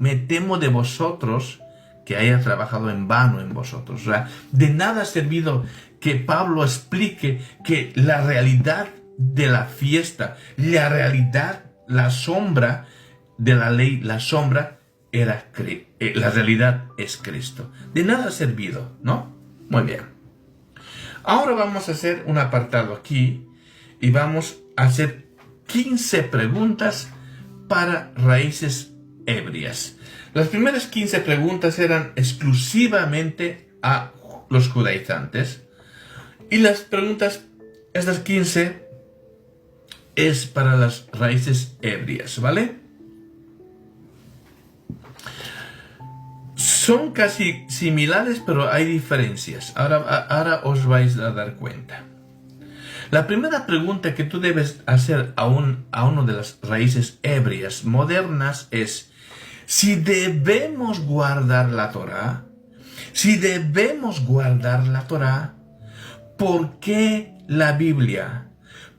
de vosotros que haya trabajado en vano en vosotros. O sea, de nada ha servido que Pablo explique que la realidad de la fiesta, la realidad, la sombra de la ley, la sombra era la realidad es Cristo. De nada ha servido, ¿no? Muy bien. Ahora vamos a hacer un apartado aquí y vamos a hacer 15 preguntas para raíces ebrias. Las primeras 15 preguntas eran exclusivamente a los judaizantes. Y las preguntas, estas 15, es para las raíces ebrias, ¿vale? Son casi similares, pero hay diferencias. Ahora os vais a dar cuenta. La primera pregunta que tú debes hacer a uno de las raíces ebrias modernas es: si debemos guardar la Torá, ¿por qué la Biblia?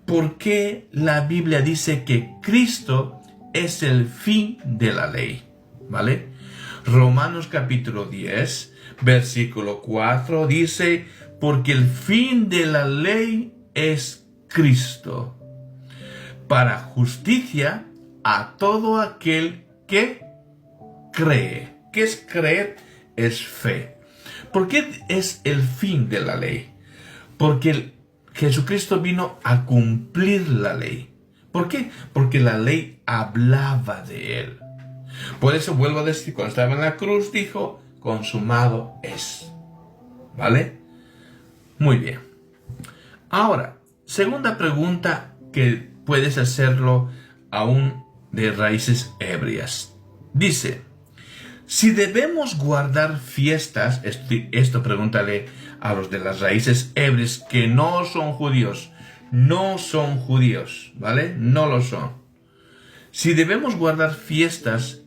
¿Por qué la Biblia dice que Cristo es el fin de la ley? ¿Vale? Romanos capítulo 10, versículo 4 dice: porque el fin de la ley es Cristo, para justicia a todo aquel que cree. ¿Qué es creer? Es fe. ¿Por qué es el fin de la ley? Porque Jesucristo vino a cumplir la ley. ¿Por qué? Porque la ley hablaba de él. Por eso vuelvo a decir, cuando estaba en la cruz dijo, consumado es. ¿Vale? Muy bien. Ahora, segunda pregunta que puedes hacerlo aún de raíces ebrias. Dice: si debemos guardar fiestas, esto pregúntale a los de las raíces ebrias que no son judíos, ¿vale? No lo son. Si debemos guardar fiestas,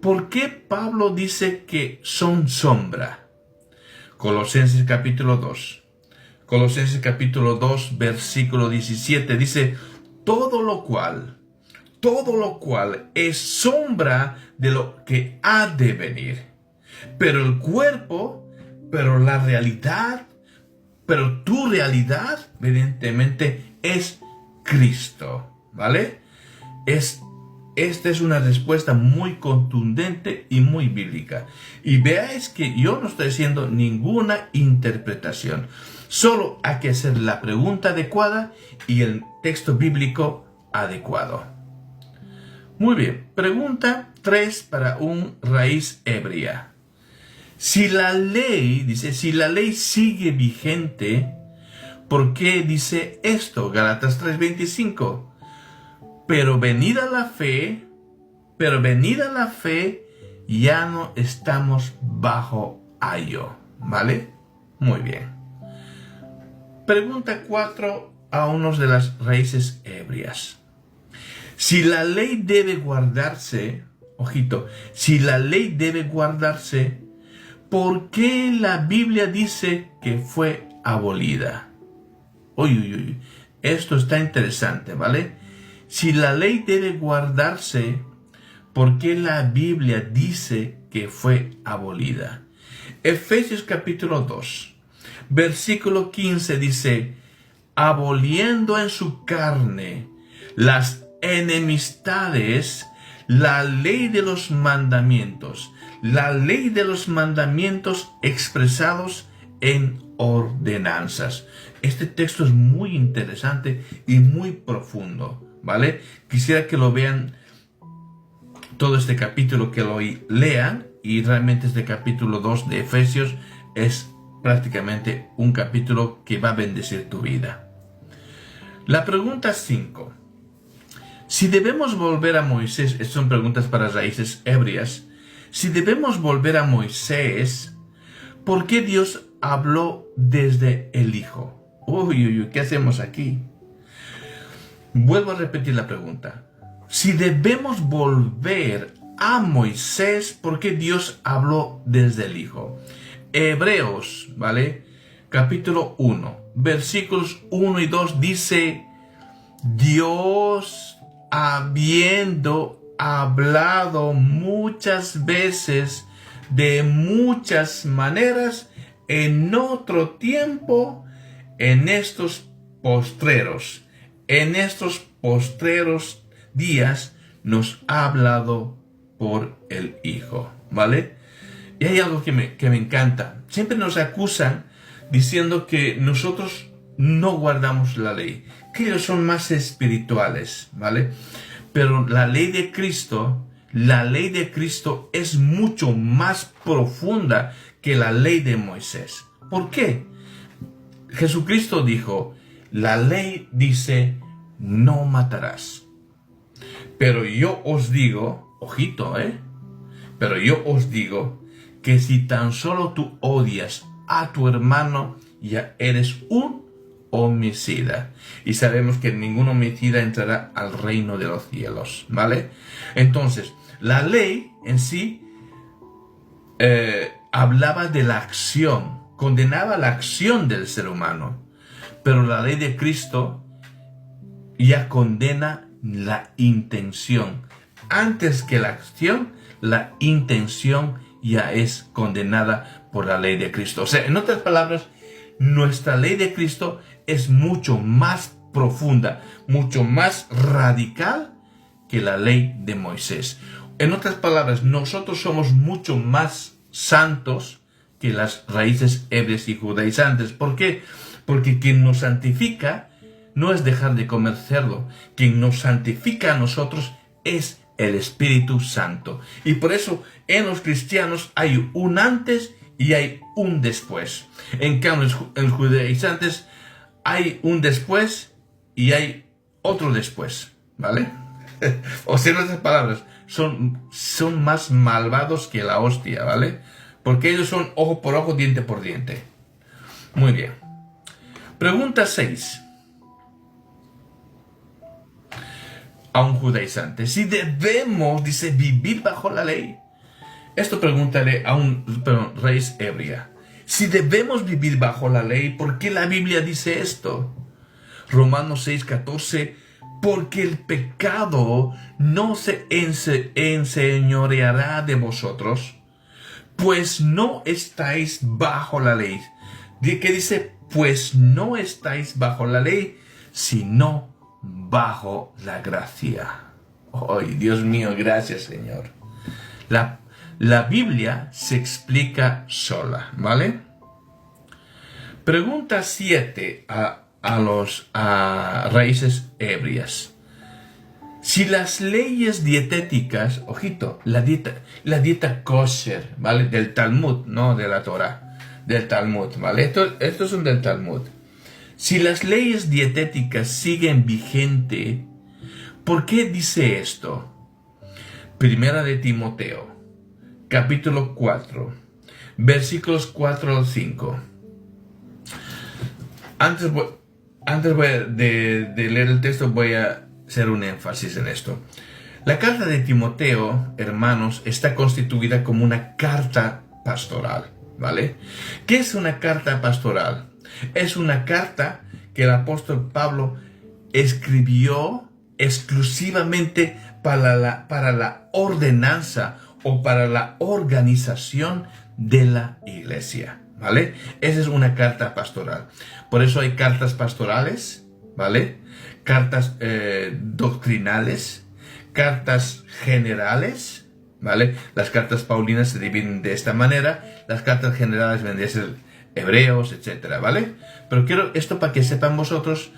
¿por qué Pablo dice que son sombra? Colosenses capítulo 2. Colosenses capítulo 2, versículo 17 dice: todo lo cual es sombra de lo que ha de venir. Pero el cuerpo, pero la realidad, pero tu realidad, evidentemente, es Cristo. ¿Vale? Esta es una respuesta muy contundente y muy bíblica. Y veáis que yo no estoy haciendo ninguna interpretación. Solo hay que hacer la pregunta adecuada y el texto bíblico adecuado. Muy bien. Pregunta 3 para un raíz ebria. Si la ley sigue vigente, ¿por qué dice esto? Gálatas 3:25. pero venida la fe, ya no estamos bajo ayo, ¿vale? Muy bien. Pregunta 4 a unos de las raíces ebrias. Si la ley debe guardarse, ojito, si la ley debe guardarse, ¿por qué la Biblia dice que fue abolida? Uy, esto está interesante, ¿vale? Si la ley debe guardarse, ¿por qué la Biblia dice que fue abolida? Efesios capítulo 2, versículo 15 dice, aboliendo en su carne las enemistades, la ley de los mandamientos expresados en ordenanzas. Este texto es muy interesante y muy profundo, ¿vale? Quisiera que lo vean todo este capítulo, que lo lean, y realmente este capítulo 2 de Efesios es prácticamente un capítulo que va a bendecir tu vida. La pregunta 5. Si debemos volver a Moisés, estas son preguntas para raíces ebrias. Si debemos volver a Moisés, ¿por qué Dios habló desde el Hijo? Uy, ¿qué hacemos aquí? Vuelvo a repetir la pregunta. Si debemos volver a Moisés, ¿por qué Dios habló desde el Hijo? Hebreos, ¿vale? Capítulo 1, versículos 1 y 2 dice, Dios, habiendo hablado muchas veces, de muchas maneras, en otro tiempo, en estos postreros días, nos ha hablado por el Hijo, ¿vale? Y hay algo que me encanta. Siempre nos acusan diciendo que nosotros no guardamos la ley, que ellos son más espirituales, ¿vale? Pero la ley de Cristo es mucho más profunda que la ley de Moisés. ¿Por qué? Jesucristo dijo, la ley dice, no matarás. Pero yo os digo, ojito, pero yo os digo que si tan solo tú odias a tu hermano, ya eres un homicida. Y sabemos que ningún homicida entrará al reino de los cielos, ¿vale? Entonces, la ley en sí hablaba de la acción, condenaba la acción del ser humano. Pero la ley de Cristo ya condena la intención. Antes que la acción, la intención ya es condenada por la ley de Cristo. O sea, en otras palabras, nuestra ley de Cristo es mucho más profunda, mucho más radical que la ley de Moisés. En otras palabras, nosotros somos mucho más santos que las raíces ebrias y judaizantes. ¿Por qué? Porque quien nos santifica no es dejar de comer cerdo. Quien nos santifica a nosotros es el Espíritu Santo. Y por eso en los cristianos hay un antes y hay un después. En cambio, en los judaizantes hay un después y hay otro después, ¿vale? O sea, en otras palabras, son más malvados que la hostia, ¿vale? Porque ellos son ojo por ojo, diente por diente. Muy bien. Pregunta 6. A un judaizante, si debemos, dice, vivir bajo la ley. Esto pregúntale a un raíz ebria. Si debemos vivir bajo la ley, ¿por qué la Biblia dice esto? Romanos 6:14, porque el pecado no se enseñoreará de vosotros, pues no estáis bajo la ley. ¿Qué dice? Pues no estáis bajo la ley, sino bajo la gracia. ¡Ay, Dios mío, gracias, Señor! La Biblia se explica sola, ¿vale? Pregunta 7 a raíces ebrias. Si las leyes dietéticas, ojito, la dieta kosher, ¿vale? Del Talmud, no de la Torah, del Talmud, ¿vale? Estos son del Talmud. Si las leyes dietéticas siguen vigente, ¿Por qué dice esto? Primera de Timoteo, capítulo 4, versículos 4 al 5. Antes de leer el texto voy a hacer un énfasis en esto. La carta de Timoteo, hermanos, está constituida como una carta pastoral, ¿vale? ¿Qué es una carta pastoral? Es una carta que el apóstol Pablo escribió exclusivamente para la ordenanza o para la organización de la iglesia, ¿vale? Esa es una carta pastoral. Por eso hay cartas pastorales, ¿vale? Cartas doctrinales, cartas generales, ¿vale? Las cartas paulinas se dividen de esta manera, las cartas generales vendrían a ser hebreos, etcétera, ¿vale? Pero quiero esto para que sepan vosotros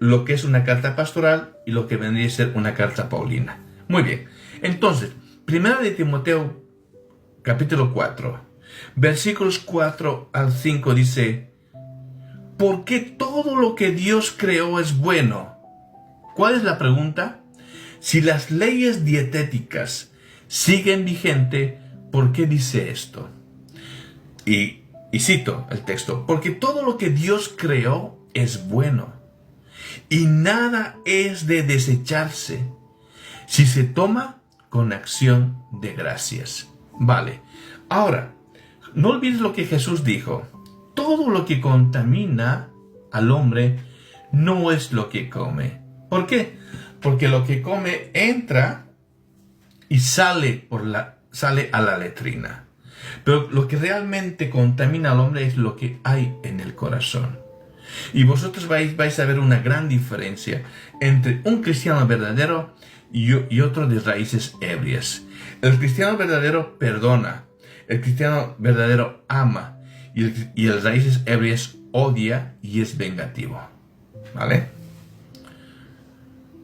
lo que es una carta pastoral y lo que vendría a ser una carta paulina. Muy bien, entonces, primera de Timoteo, capítulo 4, versículos 4 al 5 dice: porque todo lo que Dios creó es bueno. ¿Cuál es la pregunta? Si las leyes dietéticas siguen vigente, ¿por qué dice esto? Y cito el texto: porque todo lo que Dios creó es bueno, y nada es de desecharse si se toma con acción de gracias. Vale, ahora, no olvides lo que Jesús dijo: todo lo que contamina al hombre no es lo que come. ¿Por qué? Porque lo que come entra y sale a la letrina. Pero lo que realmente contamina al hombre es lo que hay en el corazón. Y vosotros vais a ver una gran diferencia entre un cristiano verdadero y otro de raíces ebrias. El cristiano verdadero perdona. El cristiano verdadero ama. Y el raíces ebrias odia y es vengativo. ¿Vale?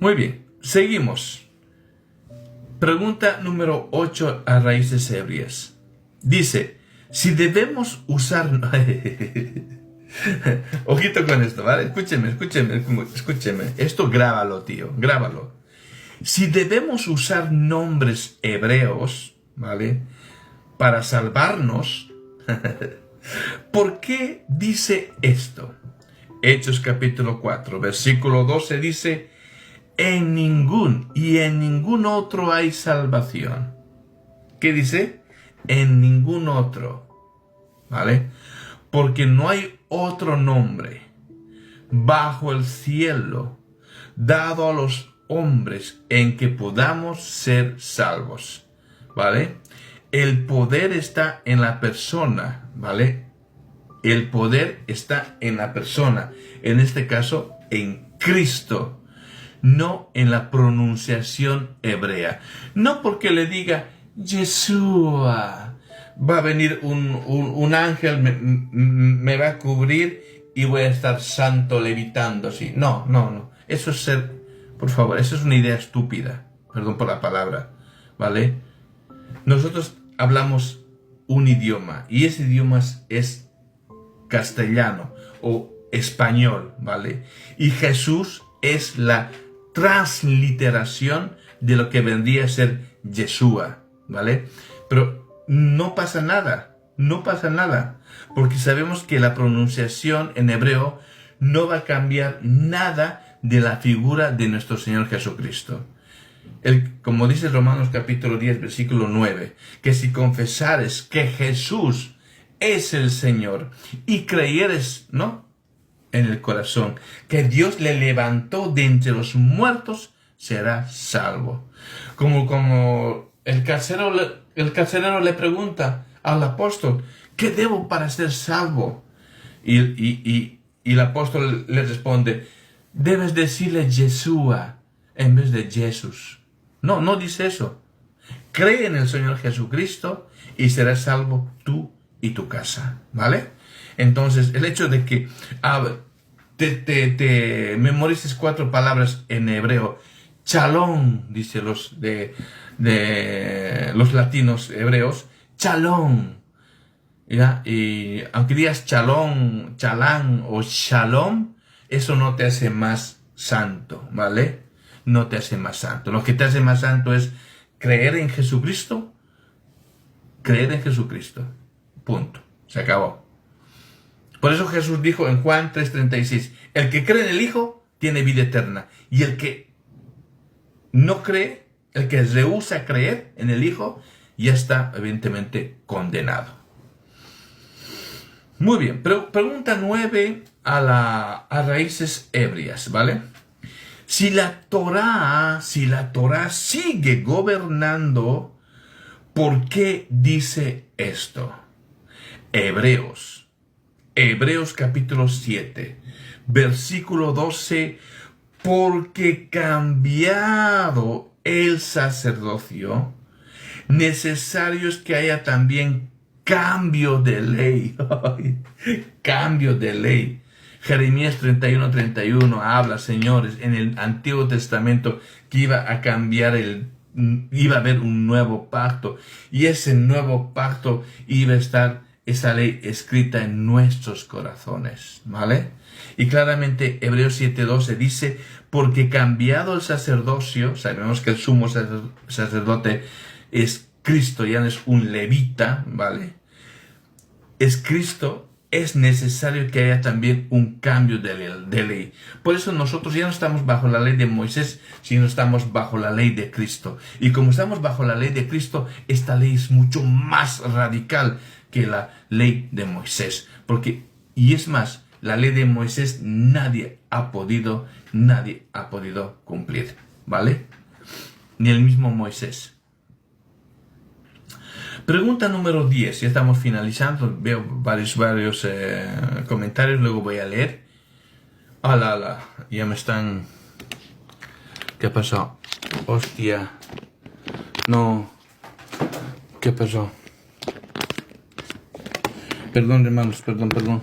Muy bien, seguimos. Pregunta número 8 a raíces ebrias. Dice: si debemos usar... Ojito con esto, ¿vale? Escúcheme. Esto grábalo, tío, grábalo. Si debemos usar nombres hebreos, ¿vale?, para salvarnos, ¿por qué dice esto? Hechos capítulo 4, versículo 12 dice: en ningún otro hay salvación. ¿Qué dice? En ningún otro, ¿vale? Porque no hay otro nombre bajo el cielo dado a los hombres en que podamos ser salvos, ¿vale? El poder está en la persona, ¿vale? El poder está en la persona, en este caso en Cristo, no en la pronunciación hebrea. No porque le diga Yeshua, va a venir un ángel, me va a cubrir y voy a estar santo levitando así. No. Eso es por favor, eso es una idea estúpida. Perdón por la palabra, ¿vale? Nosotros hablamos un idioma y ese idioma es castellano o español, ¿vale? Y Jesús es la transliteración de lo que vendría a ser Yeshua, ¿vale? Pero no pasa nada, porque sabemos que la pronunciación en hebreo no va a cambiar nada de la figura de nuestro Señor Jesucristo. Como dice Romanos capítulo 10, versículo 9, que si confesares que Jesús es el Señor y creyeres, ¿no?, en el corazón que Dios le levantó de entre los muertos, será salvo. Como el carcelero le pregunta al apóstol: ¿qué debo para ser salvo? Y el apóstol le responde: debes decirle Yeshua en vez de Jesús. No dice eso. Cree en el Señor Jesucristo y serás salvo tú y tu casa, ¿vale? Entonces, el hecho de que te memorices 4 palabras en hebreo, chalón, dice los latinos hebreos, chalón, ¿ya? Y aunque digas chalón, chalán o shalom, eso no te hace más santo, ¿vale? no te hace más santo. Lo que te hace más santo es creer en Jesucristo. Creer en Jesucristo. Punto. Se acabó. Por eso Jesús dijo en Juan 3:36, el que cree en el Hijo tiene vida eterna. Y el que no cree, el que rehúsa creer en el Hijo, ya está evidentemente condenado. Muy bien, pero pregunta 9 a raíces ebrias, ¿vale? Si la Torá sigue gobernando, ¿por qué dice esto? Hebreos capítulo 7, versículo 12, porque cambiado el sacerdocio, necesario es que haya también cambio de ley. Cambio de ley. Jeremías 31:31 habla, señores, en el Antiguo Testamento que iba a cambiar iba a haber un nuevo pacto, y ese nuevo pacto iba a estar esa ley escrita en nuestros corazones, ¿vale? Y claramente Hebreos 7:12 dice, porque cambiado el sacerdocio, sabemos que el sumo sacerdote es Cristo, ya no es un levita, ¿vale? Es Cristo, es necesario que haya también un cambio de ley. Por eso nosotros ya no estamos bajo la ley de Moisés, sino estamos bajo la ley de Cristo. Y como estamos bajo la ley de Cristo, esta ley es mucho más radical que la ley de Moisés. Y es más, la ley de Moisés nadie ha podido cumplir, ¿vale? Ni el mismo Moisés. Pregunta número 10, ya estamos finalizando, veo varios comentarios, luego voy a leer. Ya me están... ¿Qué pasó? Hostia. No. ¿Qué pasó? Perdón, hermanos, perdón. Perdón.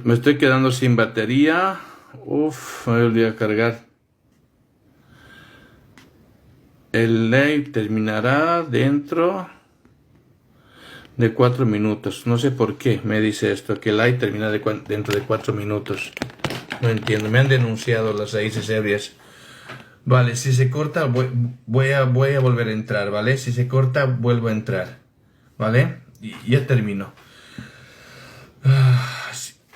Me estoy quedando sin batería. Me olvidé cargar. El live terminará dentro de 4 minutos. No sé por qué me dice esto, que el live termina dentro de 4 minutos. No entiendo. Me han denunciado las raíces ebrias. Vale, si se corta, voy a volver a entrar, ¿vale? Si se corta, vuelvo a entrar, ¿vale? Y ya termino.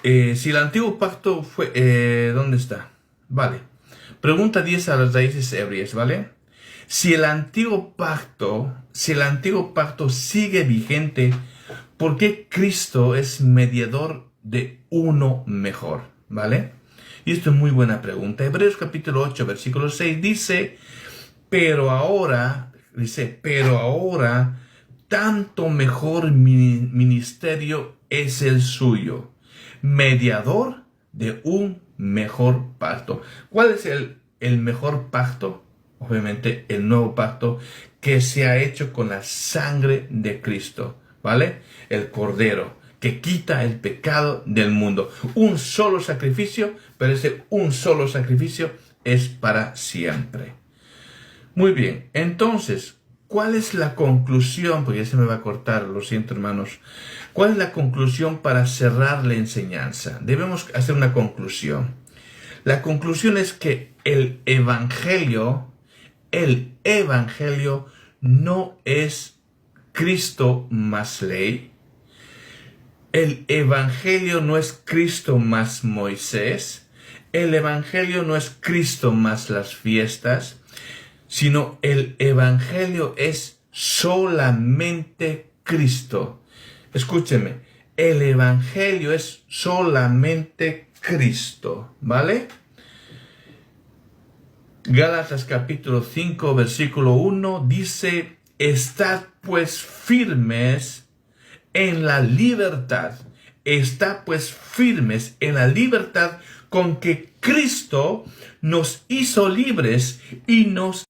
Si el antiguo pacto fue... ¿dónde está? Vale. Pregunta 10 a las raíces ebrias, ¿vale? Si el antiguo pacto sigue vigente, ¿por qué Cristo es mediador de uno mejor? ¿Vale? Y esto es muy buena pregunta. Hebreos capítulo 8, versículo 6 dice, pero ahora, tanto mejor ministerio es el suyo, mediador de un mejor pacto. ¿Cuál es el mejor pacto? Obviamente el nuevo pacto que se ha hecho con la sangre de Cristo, ¿vale? El Cordero que quita el pecado del mundo. Un solo sacrificio, pero ese un solo sacrificio es para siempre. Muy bien, entonces, ¿cuál es la conclusión? Porque ya se me va a cortar, lo siento, hermanos. ¿Cuál es la conclusión para cerrar la enseñanza? Debemos hacer una conclusión. La conclusión es que el evangelio no es Cristo más ley. El evangelio no es Cristo más Moisés. El evangelio no es Cristo más las fiestas, sino el evangelio es solamente Cristo. Escúcheme, el evangelio es solamente Cristo, ¿vale? Gálatas capítulo 5, versículo 1 dice, estad pues firmes en la libertad. Estad pues firmes en la libertad con que Cristo nos hizo libres y nos